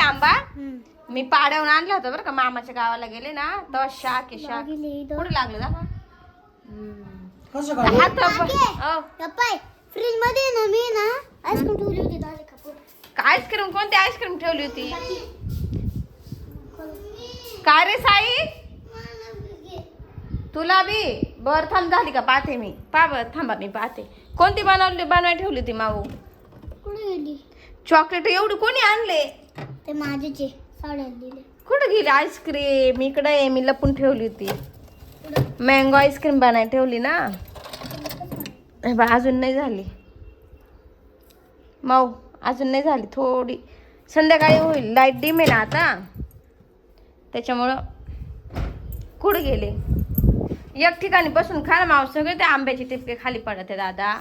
आंबा मी पाड्याहून आणला होता बरं का, मामाच्या गावाला गेले ना तर शाक आहे शाक. कुठे लागलं दाखवा. फ्रीज मध्ये ना मी ना आईस्क्रीम ठेवली होती दादा कापूर. आईस्क्रीम कोणती आईस्क्रीम ठेवली होती? काय रे साई तुला बी बर थांब झाली का पाहते मी. थांबा मी पाहते. कोणती बनवाय ठेवली होती माऊ? कुठे गेली? चॉकलेट एवढी कोणी आणले? ते माझेचे साड्यात दिले. कुठे गेली आईस्क्रीम? इकडे आहे, मी लपून ठेवली होती. मँगो आईस्क्रीम बनाय ठेवली ना. अजून नाही झाली माऊ, अजून नाही झाली. थोडी संध्याकाळी होईल. लाईट डिम आहे ना आता त्याच्यामुळं. कुठे गेले? एक ठिकाणी बसून खा ना माऊ. सगळे ते आंब्याचे टिपके खाली पडत आहे दादा.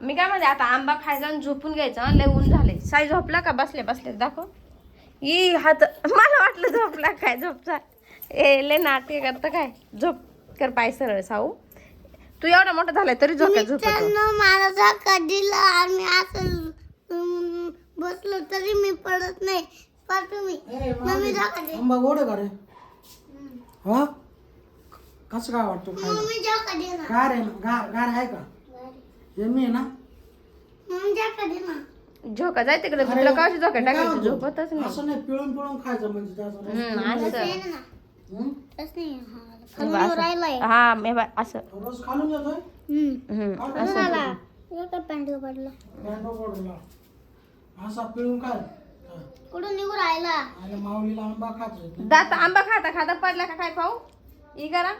मी काय म्हणते आता आंबा खायचा आणि झोपून घ्यायचं. लय ऊन झाले. साई झोपला का? बसले बसले दाखव. ई हात मला वाटलं झोपला काय. झोपचा लय नाटके करतं काय. झोप कर पाय सरळ साऊ. तू एवढा मोठा झालाय तरी झोपतो. मला धक्का दिला आणि असं बसलो तरी मी पडत नाही. पण तुम्ही मम्मी धक्का दिला. आंबा गोड आहे का रे? हा कसं काय वाटतो? मम्मी धक्का दिला. गार आहे ना? गार आहे का? यम्मी आहे ना? मम्मी धक्का दिला. झोका जाय तिकडे. तुला कशी झोका टाकायची? झोपतच नाही. असं नाही पिळून पिळून खायचं म्हणजे असं राहिलाय. हा मी असं रोज खालून जातोय. पॅन्ट पडला. असा पिळून काय कुठून निघू राहिला? अरे माऊलीला आंबा खातोय. दात आंबा खाता खाता पडला का काय पाहू? ई करा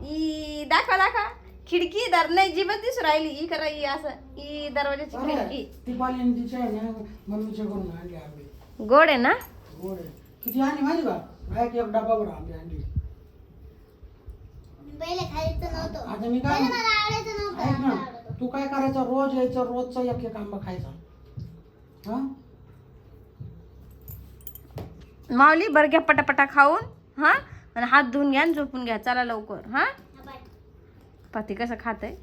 ई दाखवा दाखवा. खिडकी दर नाही जीवच दिसू राहिली. ई करा ई असं ई दरवाजाची खिडकी. ती पाली तिच्या आहे ना मम्मीच्या कडून आणली आंबे. गोड आहे ना? गोड आहे. किती आणली माहिती का? एक डबा भर आंबे आणली. पहिले खायचं नव्हतं. आता मी काय मला आवडायचं ऐक ना, नव्हतं. तू काय करायचं? रोज यायचं, रोजचा एक एक आंबा खायचा. हा माऊली बरं घ्या पटापटा खाऊन. हा आणि हात धुवून घ्या आणि झोपून घ्या. चला लवकर. हा पाती कसं खात आहे.